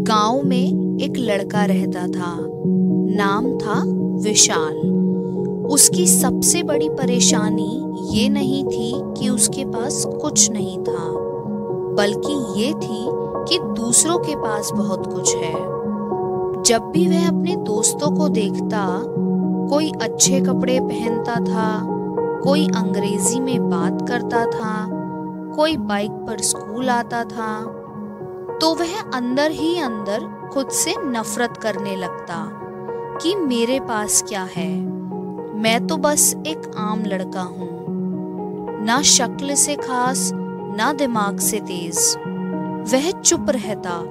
गांव में एक लड़का रहता था। नाम था विशाल। उसकी सबसे बड़ी परेशानी ये नहीं थी कि उसके पास कुछ नहीं था, बल्कि ये थी कि दूसरों के पास बहुत कुछ है। जब भी वह अपने दोस्तों को देखता, कोई अच्छे कपड़े पहनता था, कोई अंग्रेजी में बात करता था, कोई बाइक पर स्कूल आता था, तो वह अंदर ही अंदर खुद से नफरत करने लगता कि मेरे पास क्या है, मैं तो बस एक आम लड़का हूँ, ना शक्ल से खास ना दिमाग से तेज। वह चुप रहता,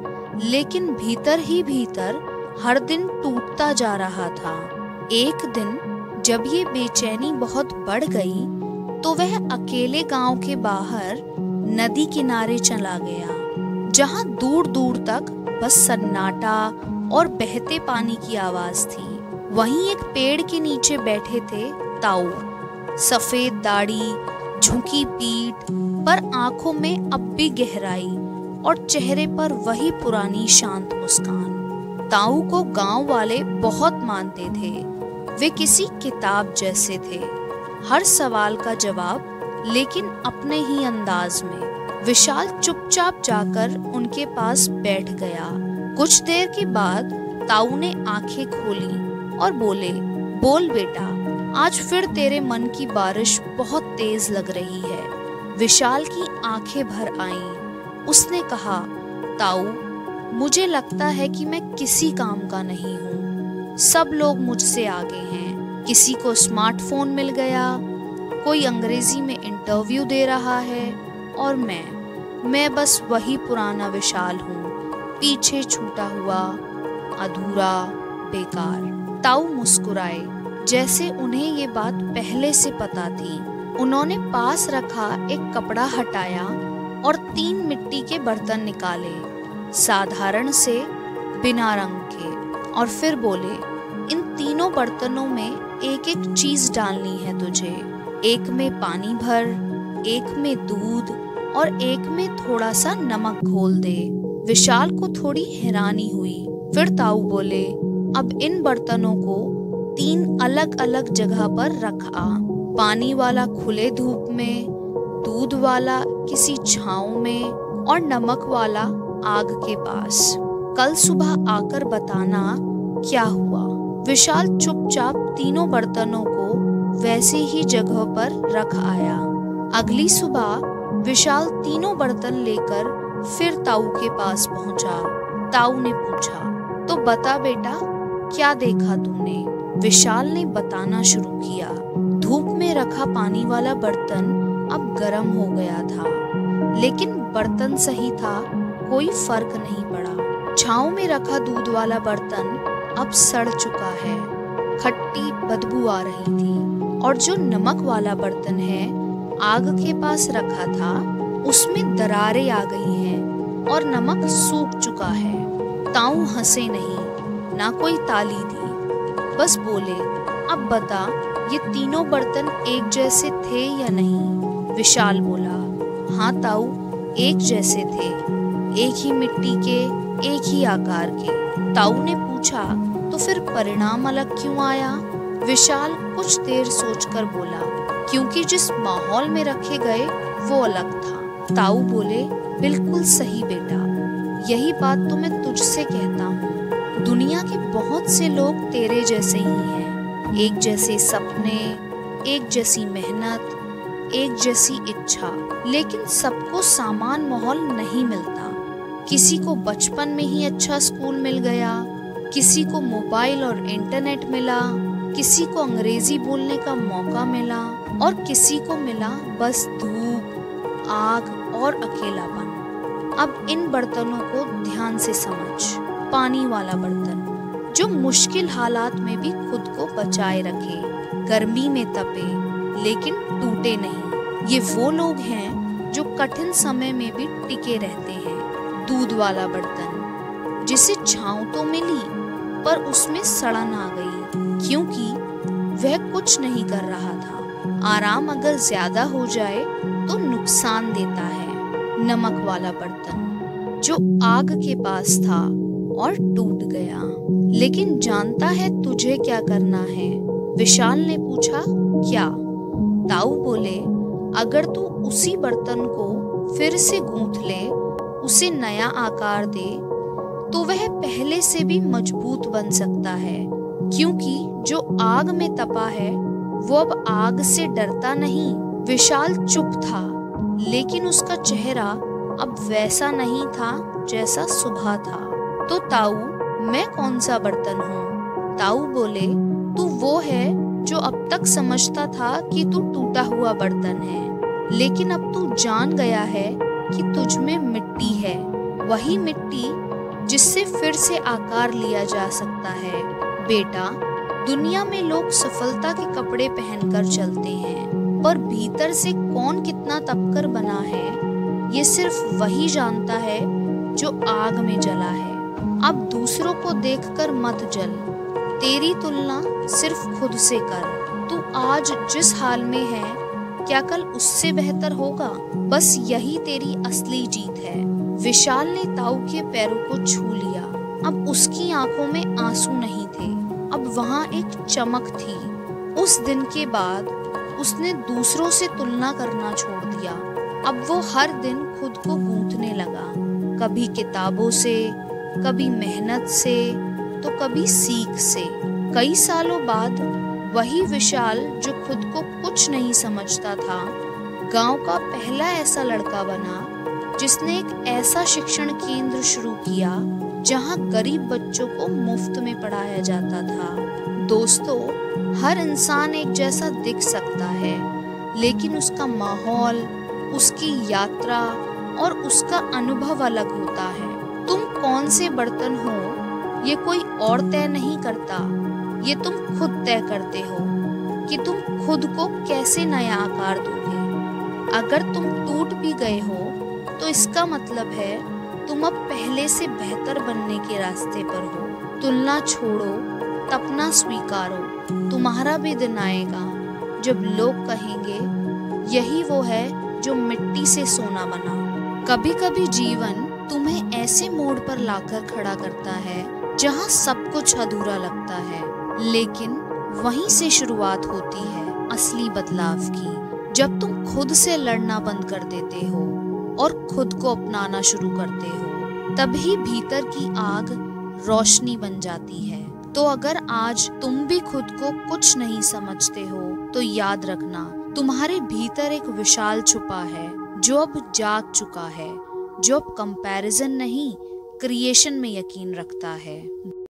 लेकिन भीतर ही भीतर हर दिन टूटता जा रहा था। एक दिन जब ये बेचैनी बहुत बढ़ गई, तो वह अकेले गांव के बाहर नदी किनारे चला गया, जहां दूर दूर तक बस सन्नाटा और बहते पानी की आवाज थी। वहीं एक पेड़ के नीचे बैठे थे ताऊ। सफेद दाढ़ी, झुकी पीठ, पर आंखों में अब भी गहराई और चेहरे पर वही पुरानी शांत मुस्कान। ताऊ को गांव वाले बहुत मानते थे। वे किसी किताब जैसे थे, हर सवाल का जवाब, लेकिन अपने ही अंदाज में। विशाल चुपचाप जाकर उनके पास बैठ गया। कुछ देर के बाद ताऊ ने आंखें खोली और बोले, बोल बेटा, आज फिर तेरे मन की बारिश बहुत तेज लग रही है। विशाल की आंखें भर आईं। उसने कहा, ताऊ, मुझे लगता है कि मैं किसी काम का नहीं हूँ। सब लोग मुझसे आगे हैं। किसी को स्मार्टफोन मिल गया, कोई अंग्रेजी में इंटरव्यू दे रहा है, और मैं बस वही पुराना विशाल हूँ, पीछे छूटा हुआ, अधूरा, बेकार। ताऊ मुस्कुराए, जैसे उन्हें ये बात पहले से पता थी। उन्होंने पास रखा एक कपड़ा हटाया और 3 मिट्टी के बर्तन निकाले, साधारण से, बिना रंग के, और फिर बोले, इन तीनों बर्तनों में एक एक चीज डालनी है तुझे। एक में पानी भर, एक में दूध और एक में थोड़ा सा नमक घोल दे। विशाल को थोड़ी हैरानी हुई। फिर ताऊ बोले, अब इन बर्तनों को 3 अलग अलग जगह पर रखा। पानी वाला खुले धूप में, दूध वाला किसी छांव में, और नमक वाला आग के पास। कल सुबह आकर बताना क्या हुआ। विशाल चुपचाप तीनों बर्तनों को वैसे ही जगह पर रख आया। अगली सुबह विशाल तीनों बर्तन लेकर फिर ताऊ के पास पहुंचा। ताऊ ने पूछा, तो बता बेटा, क्या देखा तूने? विशाल ने बताना शुरू किया। धूप में रखा पानी वाला बर्तन अब गर्म हो गया था, लेकिन बर्तन सही था, कोई फर्क नहीं पड़ा। छांव में रखा दूध वाला बर्तन अब सड़ चुका है, खट्टी बदबू आ रही थी, और जो नमक वाला बर्तन है, आग के पास रखा था, उसमें दरारें आ गई हैं और नमक सूख चुका है। ताऊ हंसे नहीं, ना कोई ताली दी, बस बोले, अब बता, ये तीनों बर्तन एक जैसे थे या नहीं? विशाल बोला, हाँ ताऊ, एक जैसे थे, एक ही मिट्टी के, एक ही आकार के। ताऊ ने पूछा, तो फिर परिणाम अलग क्यों आया? विशाल कुछ देर सोचकर बोला, क्योंकि जिस माहौल में रखे गए वो अलग था। ताऊ बोले, बिल्कुल सही बेटा, यही बात तो मैं तुझसे कहता हूँ। दुनिया के बहुत से लोग तेरे जैसे ही हैं, एक जैसे सपने, एक जैसी मेहनत, एक जैसी इच्छा, लेकिन सबको समान माहौल नहीं मिलता। किसी को बचपन में ही अच्छा स्कूल मिल गया, किसी को मोबाइल और इंटरनेट मिला, किसी को अंग्रेजी बोलने का मौका मिला, और किसी को मिला बस धूप, आग और अकेलापन। अब इन बर्तनों को ध्यान से समझ। पानी वाला बर्तन, जो मुश्किल हालात में भी खुद को बचाए रखे, गर्मी में तपे लेकिन टूटे नहीं। ये वो लोग हैं जो कठिन समय में भी टिके रहते हैं। दूध वाला बर्तन, जिसे छांव तो मिली, पर उसमें सड़न आ गई, क्योंकि वह कुछ नहीं कर रहा था। आराम अगर ज्यादा हो जाए तो नुकसान देता है। नमक वाला बर्तन, जो आग के पास था और टूट गया। लेकिन जानता है तुझे क्या करना है? विशाल ने पूछा। क्या? ताऊ बोले, अगर तू उसी बर्तन को फिर से गूंथ ले, उसे नया आकार दे, तो वह पहले से भी मजबूत बन सकता है। क्योंकि जो आग में तपा है वो अब आग से डरता नहीं। विशाल चुप था, लेकिन उसका चेहरा अब वैसा नहीं था जैसा सुबह था। तो ताऊ, मैं कौन सा बर्तन हूँ? ताऊ बोले, तू वो है जो अब तक समझता था कि तू टूटा हुआ बर्तन है, लेकिन अब तू जान गया है कि तुझ में मिट्टी है, वही मिट्टी जिससे फिर से आकार लिया जा सकता है। बेटा, दुनिया में लोग सफलता के कपड़े पहनकर चलते हैं, पर भीतर से कौन कितना तपकर बना है, ये सिर्फ वही जानता है जो आग में जला है। अब दूसरों को देखकर मत जल, तेरी तुलना सिर्फ खुद से कर। तू आज जिस हाल में है, क्या कल उससे बेहतर होगा? बस यही तेरी असली जीत है। विशाल ने ताऊ के पैरों को छू लिया। अब उसकी आंखों में आंसू नहीं थे, अब वहाँ एक चमक थी। उस दिन के बाद उसने दूसरों से तुलना करना छोड़ दिया। अब वो हर दिन खुद को गूंथने लगा, कभी किताबों से, कभी मेहनत से, तो कभी सीख से। कई सालों बाद वही विशाल जो खुद को कुछ नहीं समझता था, गांव का पहला ऐसा लड़का बना जिसने एक ऐसा शिक्षण केंद्र शुरू किया जहां गरीब बच्चों को मुफ्त में पढ़ाया जाता था। दोस्तों, हर इंसान एक जैसा दिख सकता है, लेकिन उसका माहौल, उसकी यात्रा और उसका अनुभव अलग होता है। तुम कौन से बर्तन हो ये कोई और तय नहीं करता, ये तुम खुद तय करते हो कि तुम खुद को कैसे नया आकार दोगे। अगर तुम टूट भी गए हो तो इसका मतलब है तुम अब पहले से बेहतर बनने के रास्ते पर हो। तुलना छोड़ो, तपना स्वीकारो। तुम्हारा भी दिन आएगा जब लोग कहेंगे, यही वो है जो मिट्टी से सोना बना। कभी कभी जीवन तुम्हें ऐसे मोड़ पर लाकर खड़ा करता है जहां सब कुछ अधूरा लगता है, लेकिन वहीं से शुरुआत होती है असली बदलाव की। जब तुम खुद से लड़ना बंद कर देते हो और खुद को अपनाना शुरू करते हो, तभी भीतर की आग रोशनी बन जाती है। तो अगर आज तुम भी खुद को कुछ नहीं समझते हो, तो याद रखना, तुम्हारे भीतर एक विशाल छुपा है जो अब जाग चुका है, जो अब कंपैरिजन नहीं, क्रिएशन में यकीन रखता है।